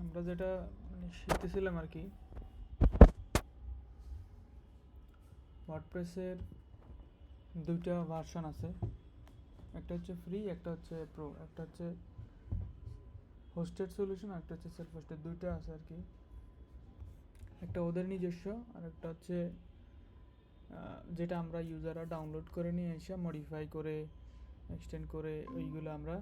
আমরা যেটা মানে শিখতেছিলাম আর কি, ওয়ার্ডপ্রেসের দুইটা ভার্সন আছে, একটা হচ্ছে ফ্রি, একটা হচ্ছে প্রো, একটা হচ্ছে হোস্টেড সলিউশন, একটা হচ্ছে সেলফ হোস্টেড, দুইটা আছে আর কি। একটা ওদের নিজস্ব, আর একটা হচ্ছে যেটা আমরা ইউজাররা ডাউনলোড করে নিয়ে এসে মডিফাই করে এক্সটেন্ড করে ওইগুলো আমরা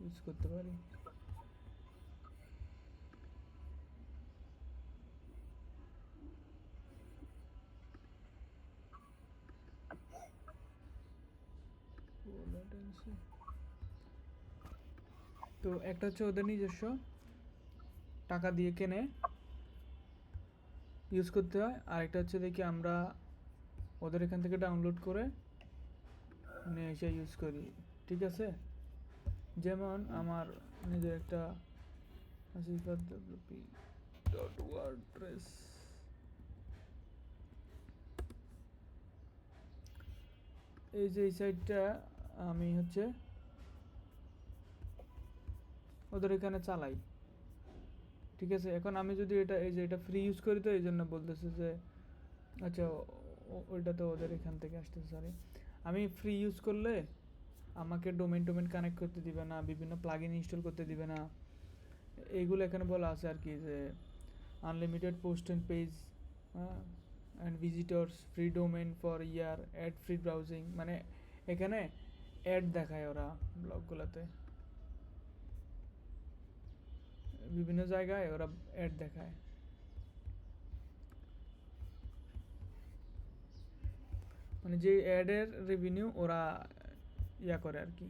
ইউজ করতে পারি। তো একটা হচ্ছে ওদের নিজস্ব, টাকা দিয়ে কেনে ইউজ করতে হয়, আর একটা হচ্ছে দেখি আমরা ওদের এখান থেকে ডাউনলোড করে নিয়ে এসে ইউজ করি। ঠিক আছে, যেমন আমার নিজের একটা wordpress, এই যে এই সাইটটা আমি হচ্ছে ওদের এখানে চালাই। ঠিক আছে, এখন আমি যদি এটা এই যে এটা ফ্রি ইউজ করি, তো এই জন্য বলতেছে যে আচ্ছা ওইটা তো ওদের এখান থেকে আসতেছে। সরি, আমি ফ্রি ইউজ করলে আমাকে ডোমেন কানেক্ট করতে দিবে না, বিভিন্ন প্লাগইন ইনস্টল করতে দিবে না, এইগুলো এখানে বলা আছে আর কি, যে unlimited post and page and visitors, free domain for year, add free browsing, মানে এখানে অ্যাড দেখায় ওরা ব্লগগুলোতে, বিভিন্ন জায়গায় ওরা অ্যাড দেখায়। মানে যে অ্যাডের রেভিনিউ ওরা ইয়া করে আর কি।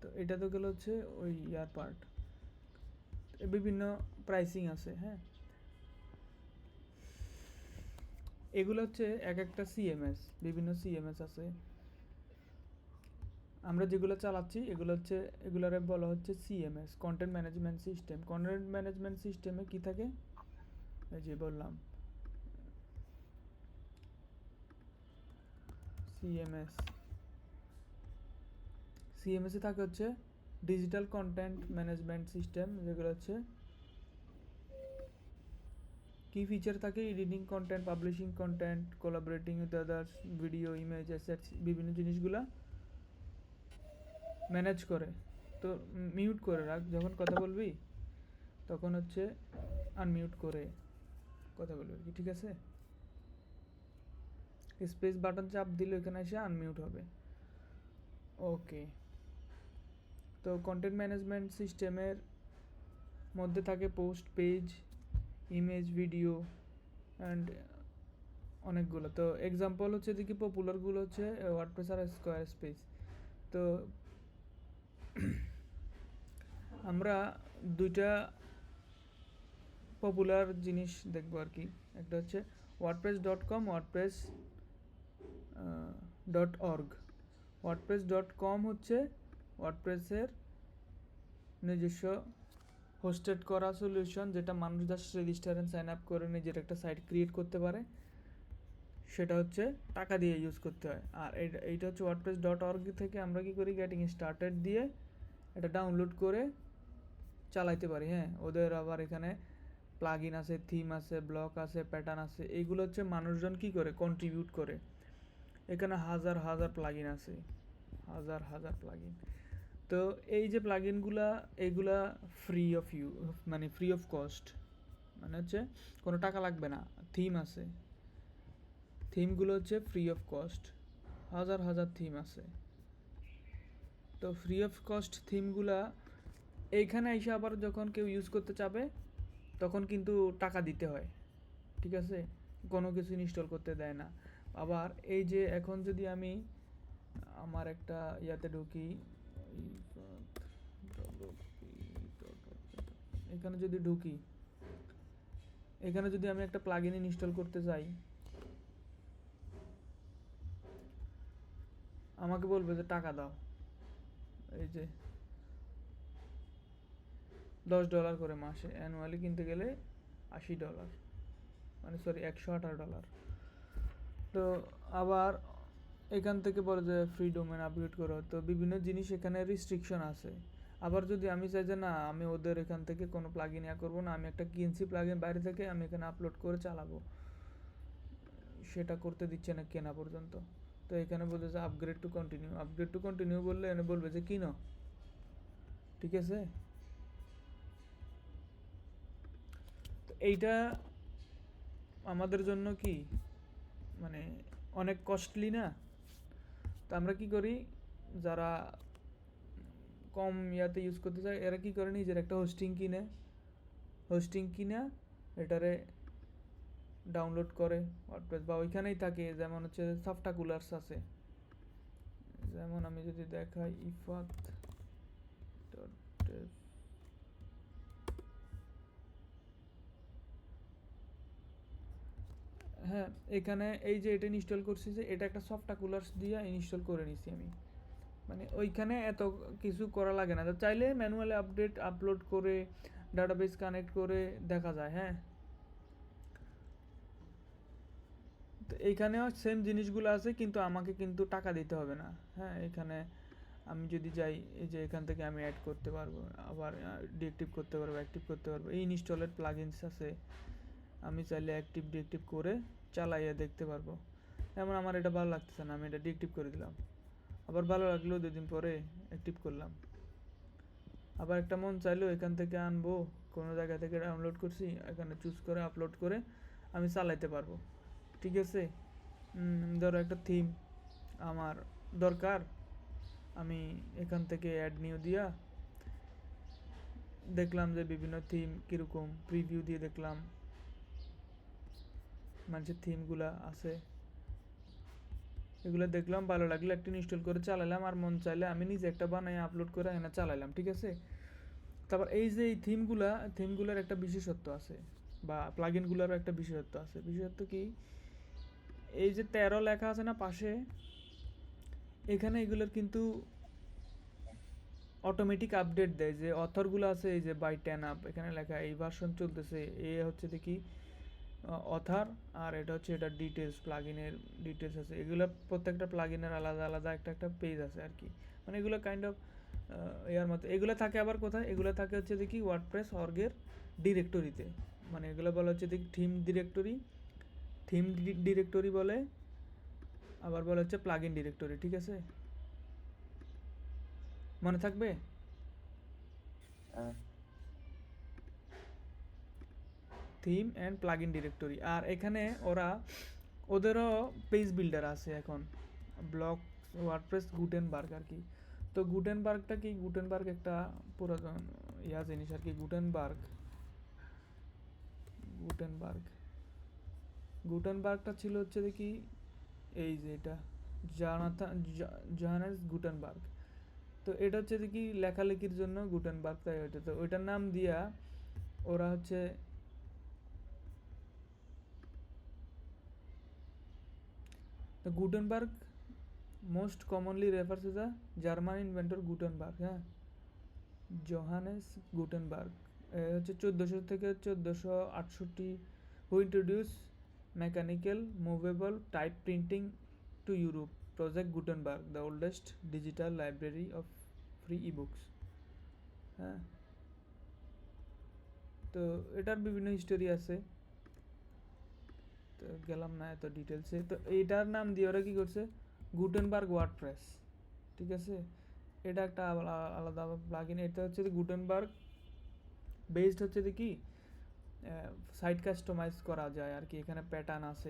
তো এটা তো গেল হচ্ছে ওই ইয়ার পার্ট, বিভিন্ন প্রাইসিং আছে। হ্যাঁ, এগুলো হচ্ছে এক একটা সিএমএস, বিভিন্ন সিএমএস আছে। আমরা যেগুলো চালাচ্ছি এগুলো হচ্ছে, এগুলারে বলা হচ্ছে CMS, content management system. Content management সিস্টেমে কি থাকে, এই যে বললাম সিএমএস। সিএমএসে থাকে হচ্ছে ডিজিটাল কন্টেন্ট ম্যানেজমেন্ট সিস্টেম, যেগুলো হচ্ছে কি ফিচার থাকে, editing content, publishing content, collaborating with others, video, image, assets, বিভিন্ন জিনিসগুলা ম্যানেজ করে। তো মিউট করে রাখ, যখন কথা বলবি তখন হচ্ছে আনমিউট করে কথা বলবি কি। ঠিক আছে, স্পেস বাটন চাপ দিলে এখানে এসে আনমিউট হবে। ওকে, তো কন্টেন্ট ম্যানেজমেন্ট সিস্টেমের মধ্যে থাকে post, page, image, video and অনেকগুলো। তো এক্সাম্পল হচ্ছে দেখি পপুলারগুলো হচ্ছে ওয়ার্ডপ্রেস আর স্কোয়ার স্পেস। তো আমরা দুইটা পপুলার জিনিস দেখবো আর কি, একটা হচ্ছে wordpress.com, wordpress.org। wordpress.com হচ্ছে ওয়ার্ডপ্রেসের নিজস্ব হোস্টেড করা সলিউশন, যেটা মানুষ just register and sign up করে নিজের একটা সাইট ক্রিয়েট করতে পারে, সেটা হচ্ছে টাকা দিয়ে ইউজ করতে হয়। আর এইটা হচ্ছে wordpress.org থেকে আমরা কি করি, গেটিং স্টার্টেড দিয়ে এটা ডাউনলোড করে চালাইতে পারি। হ্যাঁ, ওদের আবার এখানে প্লাগইন আছে, থিম আছে, ব্লক আছে, প্যাটার্ন আছে, এইগুলো হচ্ছে মানুষজন কি করে কন্ট্রিবিউট করে। এখানে হাজার হাজার প্লাগইন আছে, হাজার হাজার প্লাগইন। তো এই যে প্লাগইনগুলা, এইগুলা ফ্রি অফ মানে ফ্রি অফ কস্ট, মানে হচ্ছে কোনো টাকা লাগবে না। থিম আছে, থিমগুলো হচ্ছে ফ্রি অফ কস্ট, হাজার হাজার থিম আছে। তো ফ্রি অফ কস্ট থিমগুলা এইখানে এসে আবার যখন কেউ ইউজ করতে চাবে তখন কিন্তু টাকা দিতে হয়। ঠিক আছে, কোনো কিছু ইনস্টল করতে দেয় না। আবার এই যে এখন যদি আমি আমার একটা ইয়াতে ঢুকি, এখানে যদি ঢুকি, এখানে যদি আমি একটা প্লাগইন ইনস্টল করতে চাই, আমাকে বলবে যে টাকা দাও, এই যে $10 করে মাসে, অ্যানুয়ালি কিনতে গেলে $80, মানে সরি $118। তো আবার এখান থেকে বলে যে ফ্রি ডোমেন আপগ্রেড করো, তো বিভিন্ন জিনিস এখানে রিস্ট্রিকশন আছে। আবার যদি আমি চাই যে না আমি ওদের এখান থেকে কোনো প্লাগইন করবো না, আমি একটা কিনছি প্লাগইন বাইরে থেকে, আমি এখানে আপলোড করে চালাবো, সেটা করতে দিচ্ছে না কেনা পর্যন্ত। তো এখানে বলতেছে upgrade to continue, upgrade to continue বললে এনে বলবে যে কিনো, ঠিক আছে। তো এইটা আমাদের জন্য কি মানে অনেক কস্টলি না। তো আমরা কি করি, যারা কম ইয়াতে ইউজ করতে চায় এরা কি করে নিজের একটা হোস্টিং কিনে এটারে ডাউনলোড করে ওয়ার্ডপ্রেস, বা ওইখানেই থাকে। যেমন হচ্ছে সফটাকুলার্স আছে, যেমন আমি যদি দেখাই ইফাত, হ্যাঁ এখানে এই যে এটা ইনস্টল করছি, যে এটা একটা সফটাকুলার্স দিয়ে ইনস্টল করে নিছি আমি। মানে ওইখানে এত কিছু করা লাগে না, তো চাইলে ম্যানুয়ালি আপলোড করে ডাটাবেস কানেক্ট করে দেখা যায়। হ্যাঁ, তো এইখানেও সেম জিনিসগুলো আছে, কিন্তু আমাকে কিন্তু টাকা দিতে হবে না। হ্যাঁ, এখানে আমি যদি যাই, এই যে এখান থেকে আমি অ্যাড করতে পারবো, আবার ডিএক্টিভ করতে পারবো, অ্যাক্টিভ করতে পারবো। এই ইনস্টলেড প্লাগইনস আছে, আমি চাইলে অ্যাক্টিভ ডিএক্টিভ করে চালাইয়া দেখতে পারবো। যেমন আমার এটা ভালো লাগতেছে না, আমি এটা ডিএক্টিভ করে দিলাম, আবার ভালো লাগলো 2 দিন পরে অ্যাক্টিভ করলাম। আবার একটা মন চাইলেও এখান থেকে আনবো, কোনো জায়গা থেকে ডাউনলোড করছি, এখানে চুজ করে আপলোড করে আমি চালাইতে পারবো, ঠিক আছে। ধরো একটা থিম আমার দরকার, আমি এখান থেকে অ্যাড নিউ দিয়া দেখলাম যে বিভিন্ন থিম কীরকম, প্রিভিউ দিয়ে দেখলাম মানুষের থিমগুলা আছে, এগুলো দেখলাম, ভালো লাগলে একটা ইনস্টল করে চালালাম। আর মন চাইলে আমি নিজে একটা বানাই আপলোড করে এনে চালাইলাম, ঠিক আছে। তারপর এই যে এই থিমগুলার একটা বিশেষত্ব আছে, বা প্লাগইনগুলোরও একটা বিশেষত্ব আছে। বিশেষত্ব কি, এই যে 13 লেখা আছে না পাশে, এখানে এগুলোর কিন্তু অটোমেটিক আপডেট দেয়। যে অথরগুলো আছে, এই যে বাই 10 আপ এখানে লেখা, এই ভার্সন চলতেছে, এ হচ্ছে দেখি অথার, আর এটা হচ্ছে এটা ডিটেলস, প্লাগইনের ডিটেলস আছে। এগুলো প্রত্যেকটা প্লাগইনের আলাদা আলাদা একটা একটা পেজ আছে আর কি। মানে এগুলো কাইন্ড অফ ইয়ার মতো। এগুলো থাকে আবার কোথায়, এগুলো থাকে হচ্ছে দেখি ওয়ার্ডপ্রেস অর্গের ডিরেক্টরিতে। মানে এগুলো বলা হচ্ছে দেখি থিম ডিরেক্টরি বলে, আবার বলা হচ্ছে প্লাগইন ডিরেক্টরি, ঠিক আছে। মনে থাকবে। Theme and plugin directory. আর এখানে ওদেরও পেজ বিল্ডার আছে এখন, ব্লক ওয়ার্ডপ্রেস গুটেনবার্গ আর কি। তো গুটেনবার্গটা কি, গুটেনবার্গ একটা পুরাতন জিনিস আর কি। গুটেনবার্গ গুটেনবার্গটা ছিল হচ্ছে দেখি এই যে এটা জোহানেস গুটেনবার্গ। তো এটা হচ্ছে দেখি লেখালেখির জন্য গুটেনবার্গ, তাই ওইটা, তো ওইটার নাম দিয়া ওরা হচ্ছে the Gutenberg most commonly refers to the German inventor Gutenberg, হ্যাঁ, জোহানেস গুটেনবার্গ। হচ্ছে 1400 থেকে 1468, who introduced mechanical movable type printing to Europe. Project Gutenberg, the oldest digital library of free ebooks, হ্যাঁ। তো এটার বিভিন্ন হিস্টোরি আছে, তো গেলাম না এত ডিটেলসে। তো এইটার নাম দিয়ে ওরা কী করছে, গুটেনবার্গ ওয়ার্ডপ্রেস, ঠিক আছে। এটা একটা আলাদা প্লাগইন। এটা হচ্ছে গুটেনবার্গ বেসড হচ্ছে কি সাইট কাস্টমাইজ করা যায় আর কি। এখানে প্যাটার্ন আছে,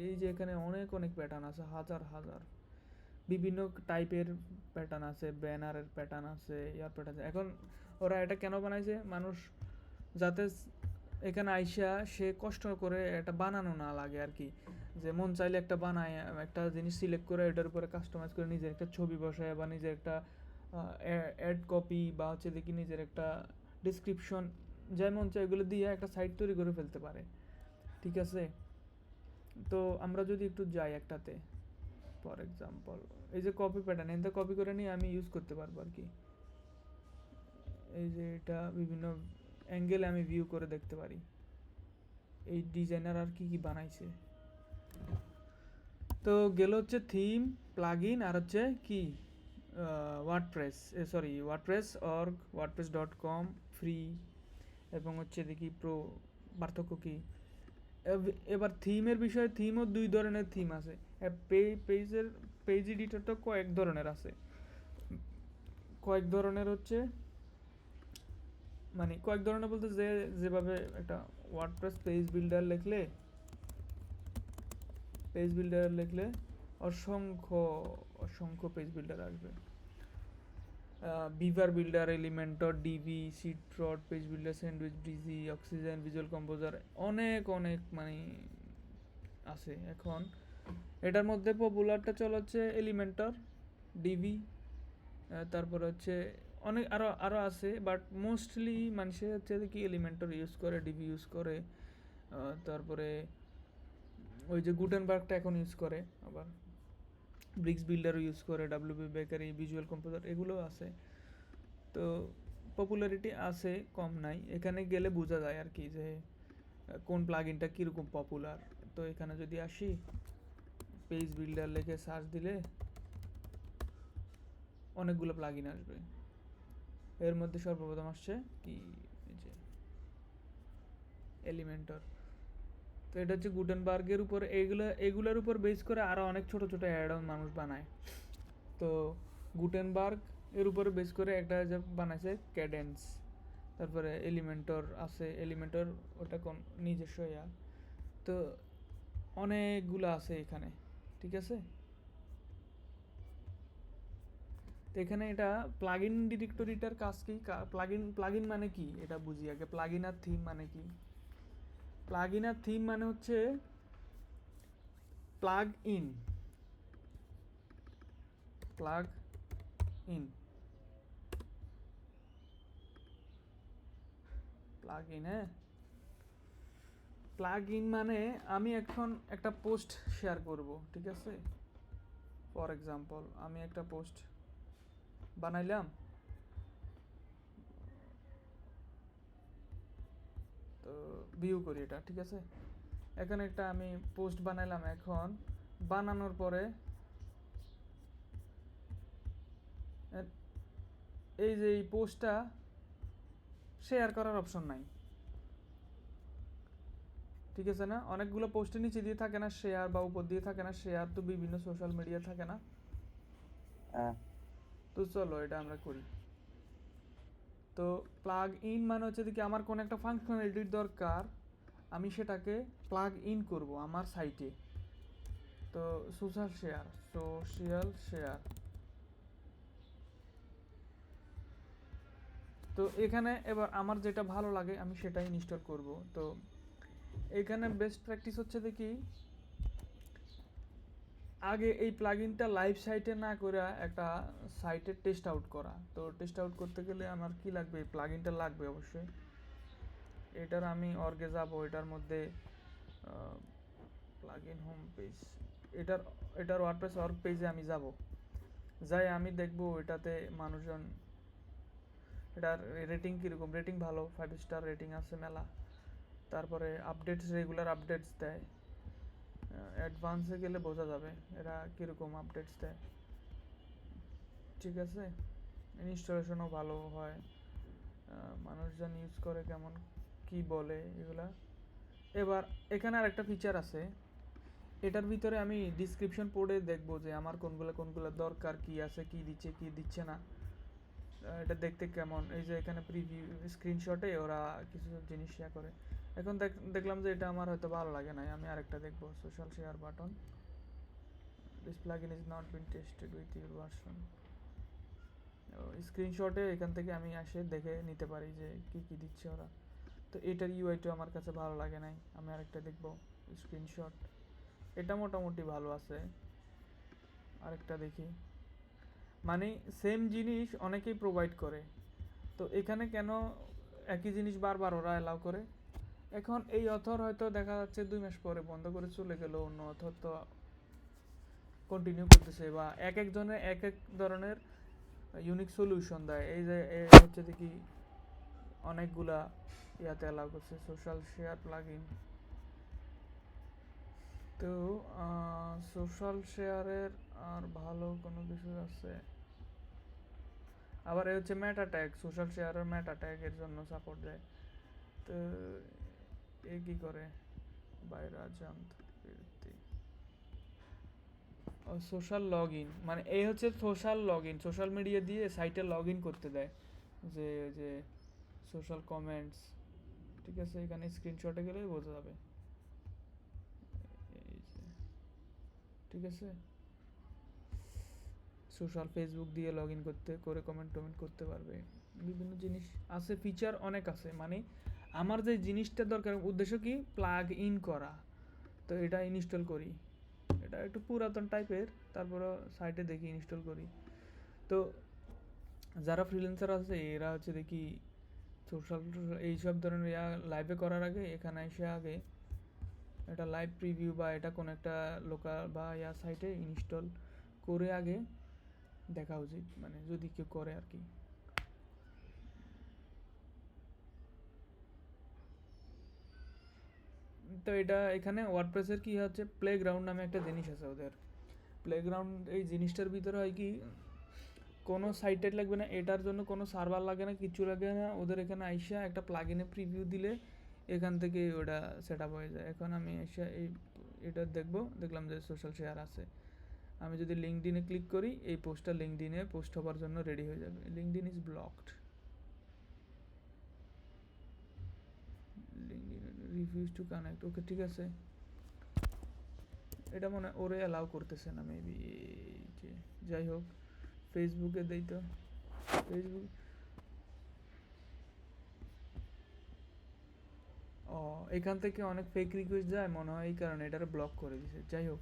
এই যে এখানে অনেক প্যাটার্ন আছে, হাজার বিভিন্ন টাইপের প্যাটার্ন আছে, ব্যানারের প্যাটার্ন আছে, ইয়ার প্যাটার্ন আছে। এখন ওরা এটা কেন বানাইছে, মানুষ যাতে এখানে আইসা সে কষ্ট করে এটা বানানো না লাগে আর কি। যে মন চাইলে একটা বানায়, একটা জিনিস সিলেক্ট করে এটার উপরে কাস্টমাইজ করে নিজের একটা ছবি বসায়, বা নিজের একটা অ্যাড কপি, বা হচ্ছে দেখি নিজের একটা ডিসক্রিপশন, যেমন চাই এগুলো দিয়ে একটা সাইট তৈরি করে ফেলতে পারে, ঠিক আছে। তো আমরা যদি একটু যাই একটাতে, ফর এক্সাম্পল এই যে কপি প্যাটার্ন, এটা কপি করে নিয়ে আমি ইউজ করতে পারবো আর কি। এই যে এটা বিভিন্ন অ্যাঙ্গেলে আমি ভিউ করে দেখতে পারি এই ডিজাইনার আর কি বানাইছে। তো তো গেল হচ্ছে থিম, প্লাগইন, আর হচ্ছে কি WordPress, WordPress org, wordpress.com free, এবং হচ্ছে দেখি প্রো, পার্থক্য কি। এবার থিমের বিষয়ে, থিমও দুই ধরনের থিম আছে। পেজের পেজ এডিটর তো কয়েক ধরনের আছে, কয়েক ধরনের হচ্ছে, মানে কয়েক ধরনের বলতে যেভাবে একটা ওয়ার্ডপ্রেস পেজ বিল্ডার লিখলে অসংখ্য অসংখ্য পেজ বিল্ডার আসবে। বিভার বিল্ডার, এলিমেন্টর, ডিভি, সিট্রট, পেজ বিল্ডার, স্যান্ডউইচ, ডিজি, অক্সিজেন, ভিজুয়াল কম্পোজার, অনেক অনেক মানে আছে। এখন এটার মধ্যে পপুলারটা চলাচ্ছে এলিমেন্টর, ডিভি, তারপরে হচ্ছে অনেক আরও আছে, বাট মোস্টলি মানুষের হচ্ছে কি এলিমেন্টর ইউজ করে, ডিভি ইউজ করে, তারপরে ওই যে গুটেনবার্গটা এখন ইউজ করে, আবার ব্রিক্স বিল্ডারও ইউজ করে, ডাব্লিউপি বেকারি, ভিজুয়াল কম্পোজার, এগুলো আছে। তো পপুলারিটি আছে, কম নাই। এখানে গেলে বোঝা যায় আর কি যে কোন প্লাগইনটা কীরকম পপুলার। তো এখানে যদি আসি, পেজ বিল্ডার লিখে সার্চ দিলে অনেকগুলো প্লাগইন আসবে। এর মধ্যে সর্বপ্রথম আসছে কি, এই যে এলিমেন্টর। তো এটা হচ্ছে গুটেনবার্গের উপর, এগুলোর উপর বেস করে আরও অনেক ছোট ছোট অ্যাড অন মানুষ বানায়। তো গুটেনবার্গ এর উপরে বেস করে একটা যে বানাইছে ক্যাডেন্স, তারপরে এলিমেন্টর আছে, এলিমেন্টর ওটা কোন নিজস্ব ইয়া। তো অনেকগুলো আছে এখানে, ঠিক আছে। তো এখানে এটা প্লাগইন ডিরেক্টরিটার কাজ কি, প্লাগইন মানে কি এটা বুঝি আগে। প্লাগইন আর থিম মানে কি? প্লাগইন আর থিম মানে হচ্ছে plug in, plug in, plug in. হ্যাঁ, প্লাগ ইন মানে আমি এখন একটা পোস্ট শেয়ার করব, ঠিক আছে। ফর এক্সাম্পল আমি একটা পোস্ট বানাইলাম, তো ভিউ করি এটা, ঠিক আছে। এখানে একটা আমি পোস্ট বানাইলাম, এখন বানানোর পরে এই যে এই পোস্টটা শেয়ার করার অপশন নাই, ঠিক আছে না। অনেকগুলো পোস্টের নিচে দিয়ে থাকে না শেয়ার, বা উপর দিয়ে থাকে না শেয়ার, তো বিভিন্ন সোশ্যাল মিডিয়া থাকে না। তো চলো এটা আমরা করি। তো প্লাগ ইন মানে হচ্ছে কি, আমার কোন একটা ফাংশনালিটির দরকার, আমি সেটাকে প্লাগ ইন করব আমার সাইটে। তো সোশ্যাল শেয়ার। তো এখানে এবার আমার যেটা ভালো লাগে আমি সেটাই ইনস্টল করব। তো এখানে বেস্ট প্র্যাকটিস হচ্ছে দেখি, আগে এই প্লাগইনটা লাইভ সাইটে না করে একটা সাইটে টেস্ট আউট করা। তো টেস্ট আউট করতে গেলে আমার কি লাগবে, প্লাগইনটা লাগবে অবশ্যই। এটার আমি অর্গে যাব, এটার মধ্যে প্লাগইন হোম পেজ, এটার ওয়ার্ডপ্রেস অর্গ পেজে আমি যাব, যাই আমি দেখব এটাতে মানুষজন, এটার রেটিং কীরকম। রেটিং ভালো, 5 স্টার রেটিং আছে মেলা। তারপরে আপডেটস, রেগুলার আপডেটস দেয়। অ্যাডভান্সে গেলে বোঝা যাবে এরা কীরকম আপডেটস দেয়, ঠিক আছে। ইনস্টলেশনও ভালো হয়, মানুষজন ইউজ করে কেমন কি বলে এগুলা। এবার এখানে আর একটা ফিচার আছে, এটার ভিতরে আমি ডিসক্রিপশন পড়ে দেখব যে আমার কোনগুলো দরকার, কি আছে, কি দিচ্ছে কি দিচ্ছে না, এটা দেখতে কেমন। এই যে এখানে প্রিভিউ স্ক্রিনশটে ওরা কিছু জিনিস শেয়ার করে। এখন দেখলাম যে এটা আমার হয়তো ভালো লাগে না, আমি আরেকটা দেখব, social share button, this plugin is not been tested with your version. স্ক্রিনশটে এখান থেকে আমি এসে দেখে নিতে পারি যে কি কি দিচ্ছে ওরা। তো এটার ইউআইটা আমার কাছে ভালো লাগে নাই, আমি আরেকটা দেখব, স্ক্রিনশট। এটা মোটামুটি ভালো আছে, আরেকটা দেখি। মানে সেম জিনিস অনেকেই প্রোভাইড করে, তো এখানে কেন একই জিনিস বারবার ওরা অ্যালাউ করে। এখন এই অথর হয়তো দেখা যাচ্ছে 2 মাস পরে বন্ধ করে চলে গেল, অন্য অথর তো কন্টিনিউ করতেছে, বা এক একজনের এক এক ধরনের ইউনিক সলিউশন দেয়। এই যে হচ্ছে দেখি অনেকগুলা ইয়াতে অ্যালাউ করছে সোশ্যাল শেয়ার প্লাগইন। তো সোশ্যাল শেয়ারের আর ভালো কোনো কিছু আছে? আবার এই হচ্ছে মেটা ট্যাগ, সোশ্যাল শেয়ারের মেটা ট্যাগের জন্য সাপোর্ট দেয়। তো এ কি করে? বাইরাজান্ত কীর্তি ও সোশ্যাল লগ ইন, মানে এই হচ্ছে social log in, social media দিয়ে সাইটে লগ ইন করতে দেয়। যে যে সোশ্যাল কমেন্টস, ঠিক আছে, এখানে স্ক্রিনশটে গেলেই বোঝা যাবে। এই যে, ঠিক আছে, সোশ্যাল ফেসবুক দিয়ে লগ ইন করতে করে কমেন্ট টমেন্ট করতে পারবে। বিভিন্ন জিনিস আছে, ফিচার অনেক আছে। মানে আমার যে জিনিসটা দরকার, উদ্দেশ্য কি, প্লাগ ইন করা। তো এটা ইনস্টল করি, এটা একটু পুরাতন টাইপের, তারপরে সাইটে দেখি ইনস্টল করি। তো যারা ফ্রিল্যান্সার আছে এরা হচ্ছে দেখি সোশ্যাল এইসব ধরনের লাইভে করার আগে এখানে এসে আগে এটা লাইভ প্রিভিউ বা এটা কোনো একটা লোকাল বা সাইটে ইনস্টল করে আগে দেখা উচিত, মানে যদি কেউ করে আর কি। তো এটা এখানে ওয়ার্ডপ্রেসের কি হচ্ছে, প্লেগ্রাউন্ড নামে একটা জিনিস আছে ওদের। প্লেগ্রাউন্ড এই জিনিসটার ভিতরে হয় কি, কোনো সাইটে লাগবে না, এটার জন্য কোনো সার্ভার লাগে না, কিছু লাগে না। ওদের এখানে আইসা একটা প্লাগইনে প্রিভিউ দিলে এখান থেকে ওটা সেট আপ হয়ে যায়। এখন আমি এসে এটা দেখলাম যে সোশ্যাল শেয়ার আছে। আমি যদি লিঙ্কডিনে ক্লিক করি, এই পোস্টটা লিঙ্কডিনে পোস্ট হওয়ার জন্য রেডি হয়ে যাবে। LinkedIn is blocked, LinkedIn refuse to connect, okay ঠিক আছে। এটা মনে ওরে অ্যালাউ করতেছে না মেবি, যে যাই হোক, ফেসবুকে দেই তো। ফেসবুক, ও এখান থেকে অনেক ফেক রিকোয়েস্ট যায় মনে হয়, এই কারণে এটারে ব্লক করে দিছে। যাই হোক,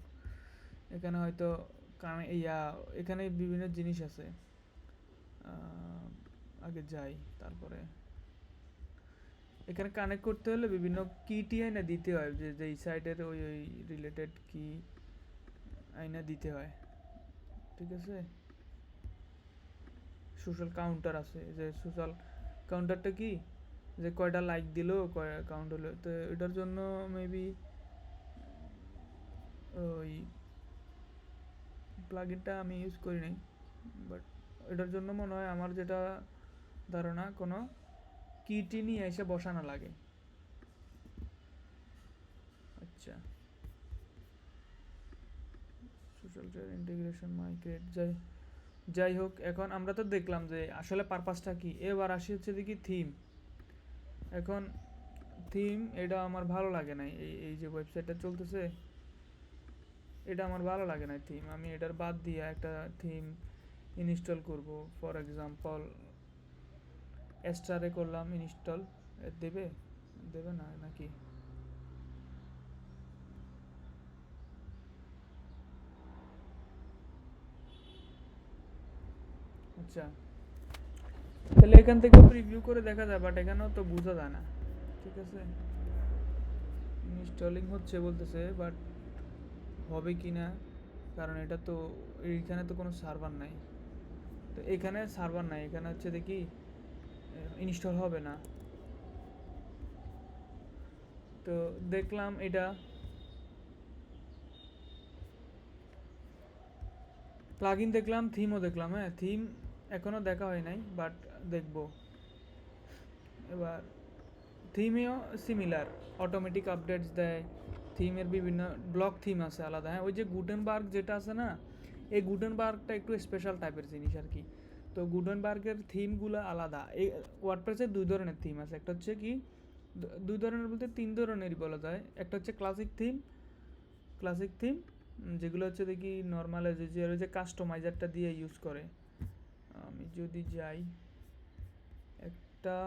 এখানে হয়তো এখানে বিভিন্ন জিনিস আছে। আগে যাই, তারপরে এখানে কানেক্ট করতে হলে বিভিন্ন কি আইনা দিতে হয়, যে এই সাইটের ওই রিলেটেড কি আইনা দিতে হয়, ঠিক আছে। সোশ্যাল কাউন্টার আছে, যে সোশ্যাল কাউন্টারটা কি, যে কয়টা লাইক দিল, কয় কাউন্ট হলো। তো এটার জন্য মেবি ওই প্লাগইনটা আমি ইউজ করি নাই, বাট এটার জন্য মনে হয় আমার যেটা ধারণা, কোনো কিটি নিয়ে এসে বসানো লাগে। আচ্ছা, সোশ্যাল ইন্টিগ্রেশন মাইগ্রেট, যাই হোক, এখন আমরা তো দেখলাম যে আসলে পারপাসটা কি। এবার আসি হচ্ছে দেখি থিম। এখন থিম, এটা আমার ভালো লাগে নাই, এই যে ওয়েবসাইটটা চলতেছে, এটা আমার ভালো লাগে না থিম। আমি এটার বাদ দিয়ে একটা থিম ইনস্টল করব। ফর এক্সাম্পল এস্টারে করলাম ইনস্টল, দেবে দেবে না নাকি? আচ্ছা, তাহলে এখান থেকে প্রিভিউ করে দেখা যায়, বাট এখানেও তো বোঝা যায় না। ঠিক আছে, ইনস্টলিং হচ্ছে বলতেছে, বাট হবে কি না, কারণ এটা তো এইখানে তো কোনো সার্ভার নাই। তো এখানে সার্ভার নাই, এখানে হচ্ছে দেখি ইনস্টল হবে না। তো দেখলাম এটা প্লাগইন দেখলাম, থিমও দেখলাম। হ্যাঁ, থিম এখনও দেখা হয় নাই, বাট দেখব এবার। থিমেও সিমিলার, অটোমেটিক আপডেটস দেয়। থিমের বিভিন্ন ব্লক থিম আছে আলাদা। হ্যাঁ, ওই যে গুটেনবার্গ যেটা আছে না, এই গুটেনবার্গটা একটু স্পেশাল টাইপের জিনিস আর কি। তো গুটেনবার্গের থিমগুলো আলাদা। এই ওয়ার্ডপ্রেসের দুই ধরনের থিম আছে, একটা হচ্ছে কি, দুই ধরনের বলতে তিন ধরনেরই বলা যায়। একটা হচ্ছে ক্লাসিক থিম যেগুলো হচ্ছে দেখি নর্মাল যে কাস্টমাইজারটা দিয়ে ইউজ করে। আমি যদি যাই একটা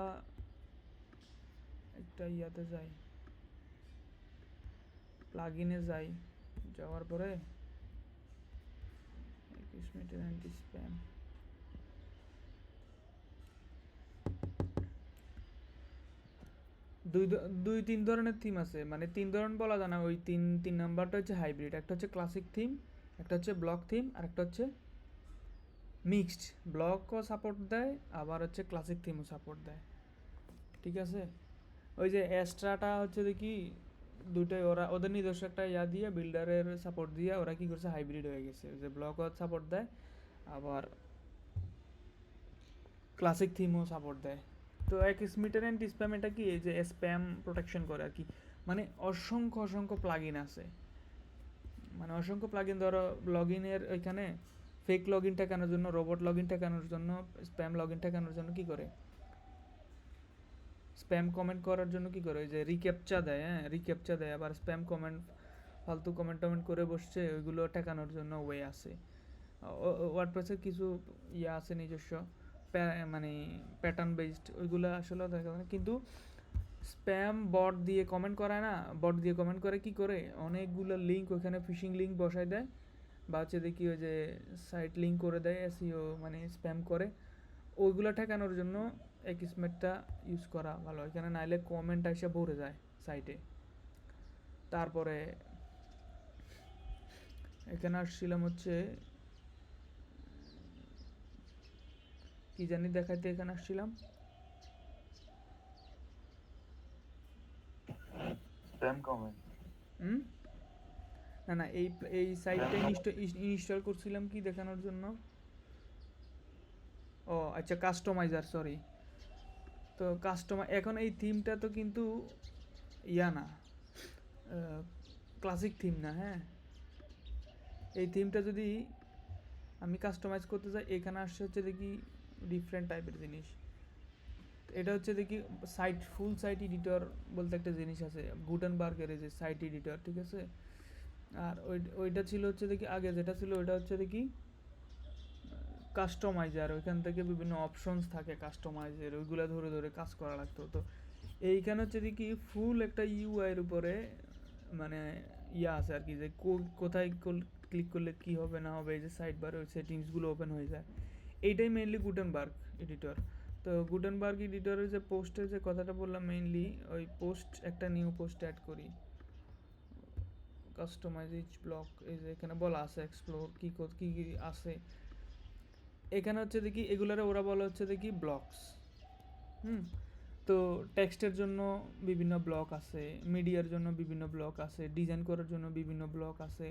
একটা ইয়াতে যাই, প্লাগইনে যাই, যাওয়ার পরে 21 মিনিটের অ্যান্টি স্প্যাম, দুই তিন ধরনের থিম আছে, মানে তিন ধরন বলা যায় না, ওই তিন নাম্বারটা হচ্ছে হাইব্রিড। একটা হচ্ছে ক্লাসিক থিম, একটা হচ্ছে ব্লক থিম, আর একটা হচ্ছে মিক্সড। ব্লকও সাপোর্ট দেয়, আবার হচ্ছে ক্লাসিক থিমও সাপোর্ট দেয়, ঠিক আছে। ওই যে এক্সট্রাটা হচ্ছে দেখি দুটোই ওরা ওদের নিজস্ব একটা দিয়ে বিল্ডারের সাপোর্ট দিয়ে ওরা কি করছে হাইব্রিড হয়ে গেছে, যে ব্লকও সাপোর্ট দেয় আবার ক্লাসিক থিমও সাপোর্ট দেয়। তো এক স্মিটার অ্যান্ড স্প্যাম এটা কি, এই যে স্প্যাম প্রোটেকশন করে আর কি। মানে অসংখ্য অসংখ্য প্লাগ ইন আছে, মানে অসংখ্য প্লাগ ইন। ধরো লগ ইনের ওইখানে ফেক লগ ইন ঠেকানোর জন্য, রোবট লগ ইন ঠেকানোর জন্য, স্প্যাম লগ ইন ঠেকানোর জন্য কী করে, স্প্যাম কমেন্ট করার জন্য কী করে, ওই যে রিক্যাপচা দেয়, হ্যাঁ রিক্যাপচা দেয়। আবার স্প্যাম কমেন্ট ফালতু কমেন্ট টমেন্ট করে বসছে, ওইগুলো ঠেকানোর জন্য ওয়ে আছে। ওয়ার্ডপ্রেসের কিছু আছে নিজস্ব, মানে প্যাটার্ন বেসড, ওইগুলো আসলে দেখা যায় না। কিন্তু স্প্যাম বট দিয়ে কমেন্ট করায় না, বট দিয়ে কমেন্ট করে কি করে, অনেকগুলো লিঙ্ক ওখানে ফিশিং লিঙ্ক বসায় দেয়, বা হচ্ছে দেখি ওই যে সাইট লিঙ্ক করে দেয়, এসইও মানে স্প্যাম করে। ওইগুলো ঠেকানোর জন্য এক্সমেটটা ইউজ করা ভালো, এখানে নাইলে কমেন্ট এসে ভরে যায় সাইটে। তারপরে এখানে আসছিলাম হচ্ছে কি জানি দেখাইতে, এখানে আসছিলাম স্প্যাম কমেন্ট। না না, এই সাইটটা ইনস্টল করছিলাম কি দেখানোর জন্য। ও আচ্ছা, কাস্টমাইজার, সরি। তো এখন এই থিমটা তো কিন্তু ইয়া না, ক্লাসিক থিম না, হ্যাঁ। এই থিমটা যদি আমি কাস্টমাইজ করতে চাই, এখানে আসছে হচ্ছে দেখি ডিফারেন্ট টাইপের জিনিস। এটা হচ্ছে দেখি সাইট, ফুল সাইট এডিটর বলতে একটা জিনিস আছে, গুটেনবার্গের এই যে সাইট এডিটর, ঠিক আছে। আর ওইটা ছিল হচ্ছে দেখি আগে যেটা ছিল, ওইটা হচ্ছে দেখি কাস্টমাইজার। ওইখান থেকে বিভিন্ন অপশনস থাকে কাস্টমাইজের, ওইগুলো ধরে ধরে কাজ করা লাগতো। তো এইখানে হচ্ছে দেখি ফুল একটা ইউআইয়ের উপরে মানে আছে আর কি, যে কোথায় ক্লিক করলে কি হবে না হবে, এই যে সাইড বারে ওই সেটিংসগুলো ওপেন হয়ে যায়। এইটাই মেইনলি গুটেনবার্গ এডিটর। তো গুটেনবার্গ এডিটরের যে পোস্টের যে কথাটা বললাম, মেইনলি ওই পোস্ট, একটা নিউ পোস্ট অ্যাড করি, কাস্টমাইজ ইচ ব্লক, এই যে এখানে বলা আছে এক্সপ্লোর কী কী আছে। এখানে হচ্ছে দেখি এগুলারে ওরা বলা হচ্ছে দেখি ব্লকস। তো টেক্সটের জন্য বিভিন্ন ব্লক আছে, মিডিয়ার জন্য বিভিন্ন ব্লক আছে, ডিজাইন করার জন্য বিভিন্ন ব্লক আছে,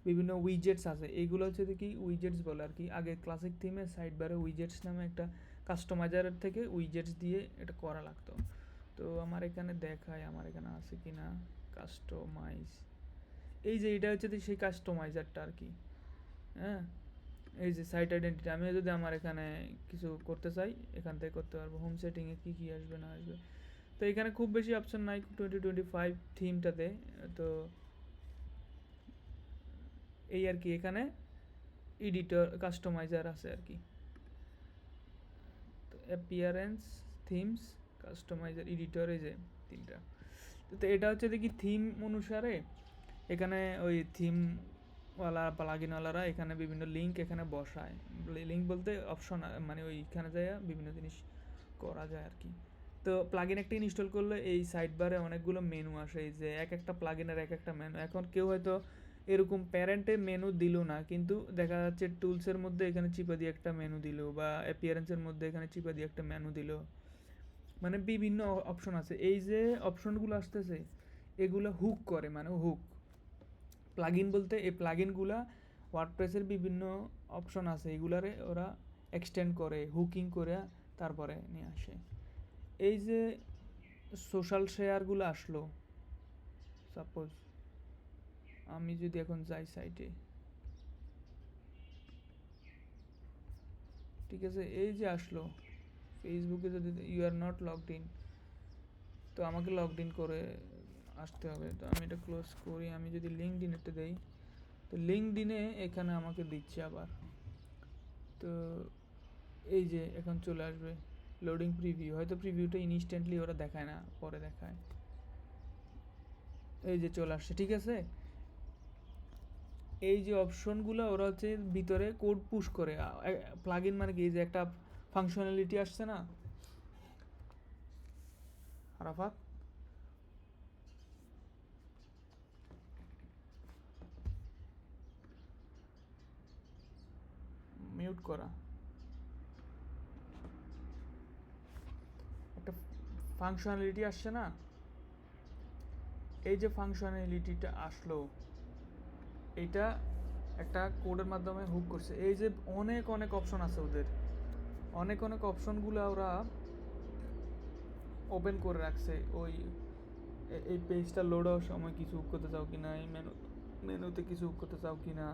বিভিন্ন উইজেটস আছে। এইগুলো হচ্ছে দেখি উইজেটস বলে আর কি। আগে ক্লাসিক থিমে সাইড বারে উইজেটস নামে একটা কাস্টমাইজারের থেকে উইজেটস দিয়ে এটা করা লাগতো। তো আমার এখানে দেখায় আমার এখানে আছে কি না কাস্টমাইজ, এই যে এটা হচ্ছে সেই কাস্টমাইজারটা আর কি, হ্যাঁ। এই যে সাইট আইডেন্টিটি, আমি যদি আমার এখানে কিছু করতে চাই এখান থেকে করতে পারবো। হোম সেটিংয়ে কী কী আসবে না আসবে, তো এখানে খুব বেশি অপশন নাই 2025 থিমটাতে। তো এই আর কি, এখানে এডিটর কাস্টমাইজার আছে আর কি। তো অ্যাপিয়ারেন্স, থিমস, কাস্টমাইজার, এডিটর, এই যে তিনটা। তো এটা হচ্ছে দেখি থিম অনুসারে এখানে ওই থিমওয়ালা প্লাগইনওয়ালারা এখানে বিভিন্ন লিঙ্ক এখানে বসায়। লিঙ্ক বলতে অপশন, মানে ওইখানে যায় বিভিন্ন জিনিস করা যায় আর কি। তো প্লাগইন একটা ইনস্টল করলে এই সাইড বারে অনেকগুলো মেনু আসে, এই যে এক একটা প্লাগইনের এক একটা মেনু। এখন কেউ হয়তো এরকম প্যারেন্টে মেনু দিল না, কিন্তু দেখা যাচ্ছে টুলসের মধ্যে এখানে চিপা দিয়ে একটা মেনু দিল, বা অ্যাপিয়ারেন্সের মধ্যে এখানে চিপা দিয়ে একটা মেনু দিল, মানে বিভিন্ন অপশন আছে। এই যে অপশনগুলো আসতেছে এগুলো হুক করে, মানে হুক প্লাগইন বলতে এই প্লাগইনগুলা ওয়ার্ডপ্রেসের বিভিন্ন অপশন আছে, এগুলারে ওরা এক্সটেন্ড করে, হুকিং করে তারপরে নিয়ে আসে। এই যে সোশ্যাল শেয়ারগুলো আসলো, সাপোজ আমি যদি এখন যাই সাইটে, ঠিক আছে, এই যে আসলো ফেসবুকে, যদি you are not logged in, তো আমাকে লগড ইন করে আসতে হবে। তো আমি এটা ক্লোজ করি। আমি যদি লিঙ্কডইনেরটা দেই, তো লিঙ্কডইনে এখানে আমাকে দিচ্ছে আবার। তো এই যে এখন চলে আসবে লোডিং প্রিভিউ, হয়তো প্রিভিউটা ইনস্ট্যান্টলি ওরা দেখায় না, পরে দেখায়। এই যে চলে আসছে, ঠিক আছে। এই যে অপশনগুলো ওরা হচ্ছে ভিতরে কোড পুশ করে। প্লাগইন মানে কি, এই যে একটা ফাংশনালিটি আসছে না আরাফাত, মিউট করা, একটা ফাংশনালিটি আসছে না, এই যে ফাংশনালিটিটা আসলো, এটা একটা কোডের মাধ্যমে হুক করছে। এই যে অনেক অনেক অপশন আছে ওদের, অনেক অনেক অপশনগুলো ওরা ওপেন করে রাখছে। ওই এই পেজটা লোড হওয়ার সময় কিছু হুক করতে চাও কিনা, এই মেনুতে কিছু হুক করতে চাও কিনা,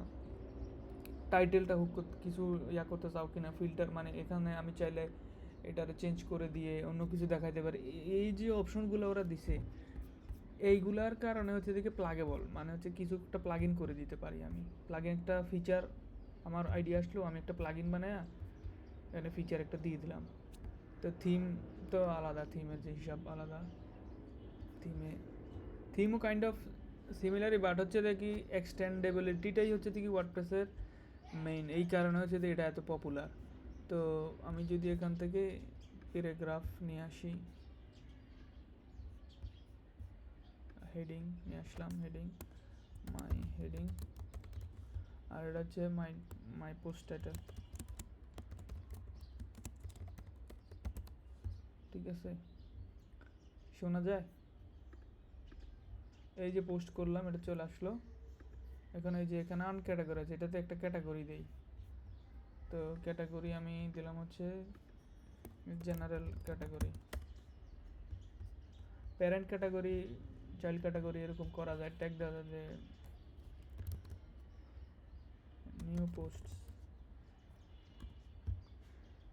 টাইটেলটা হুক করতে কিছু করতে চাও কিনা, ফিল্টার মানে এখানে আমি চাইলে এটারে চেঞ্জ করে দিয়ে অন্য কিছু দেখাইতে পারি। এই যে অপশনগুলো ওরা দিছে, এইগুলার কারণে হচ্ছে দেখে প্লাগেবল, মানে হচ্ছে কিছু একটা প্লাগ ইন করে দিতে পারি আমি। প্লাগ ইন একটা ফিচার আমার আইডিয়া আসলো, আমি একটা প্লাগ ইন বানায় এখানে ফিচার একটা দিয়ে দিলাম। তো থিম তো আলাদা, থিমের যে হিসাব আলাদা। থিমও কাইন্ড অফ সিমিলারই, বাট হচ্ছে দেখি এক্সটেন্ডেবিলিটিটাই হচ্ছে দেখি ওয়ার্ডপ্রেসের মেইন। এই কারণে হচ্ছে যে এটা এত পপুলার। তো আমি যদি এখান থেকে প্যারাগ্রাফ নিয়ে আসি, হেডিং নিয়ে আসলাম, হেডিং মাই হেডিং, আর এটা হচ্ছে মাই মাই পোস্ট টাইটেল। ঠিক আছে, শোনা যায়? এই যে পোস্ট করলাম, এটা চলে আসলো। এখন এই যে এখানে আন ক্যাটাগরি আছে, এটাতে একটা ক্যাটাগরি দেই। তো ক্যাটাগরি আমি দিলাম হচ্ছে general category. Parent category, child category এরকম করা যায়। ট্যাগ দেওয়া যায় যে নিউ পোস্ট।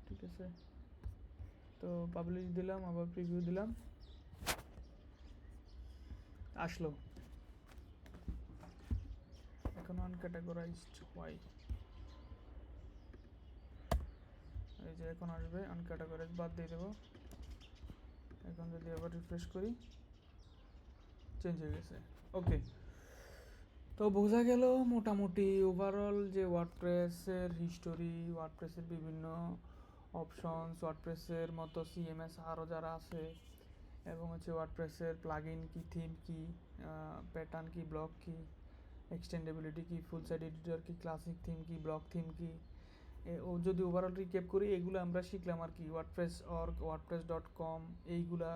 ঠিক আছে, তো পাবলিশ দিলাম, আবার প্রিভিউ দিলাম, আসলো। এখন আনক্যাটাগরাইজড হোয়াই, এই যে এখন আসবে আনক্যাটাগরাইজ, বাদ দিয়ে দেবো। এখন যদি আবার রিফ্রেশ করি, চেঞ্জ হয়ে গেছে। ওকে, তো বোঝা গেল মোটামুটি ওভারঅল যে ওয়ার্ডপ্রেসের হিস্টোরি, ওয়ার্ডপ্রেসের বিভিন্ন অপশনস, ওয়ার্ডপ্রেসের মতো সিএমএস আরও যারা আছে, এবং হচ্ছে ওয়ার্ডপ্রেসের প্লাগইন কি, থিম কি, প্যাটার্ন কি, ব্লক কি, এক্সটেন্ডেবিলিটি কি, ফুল সাইড এডিটর কি, ক্লাসিক থিম কি, ব্লক থিম কি, ও যদি ওভারঅল রিক্যাপ করি, এগুলো আমরা শিখলাম আর কি। ওয়ার্ডপ্রেস অর্গ, ওয়ার্ডপ্রেস.com, এইগুলা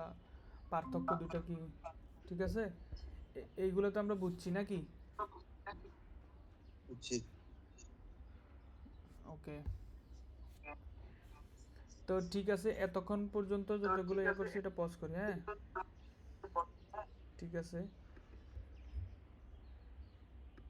পার্থক্য দুটো কি। ঠিক আছে, এইগুলো তো আমরা বুঝছি নাকি? বুঝছি। ওকে, তো ঠিক আছে, এতক্ষণ পর্যন্ত যতগুলো করছি এটা পজ করি, হ্যাঁ? ঠিক আছে।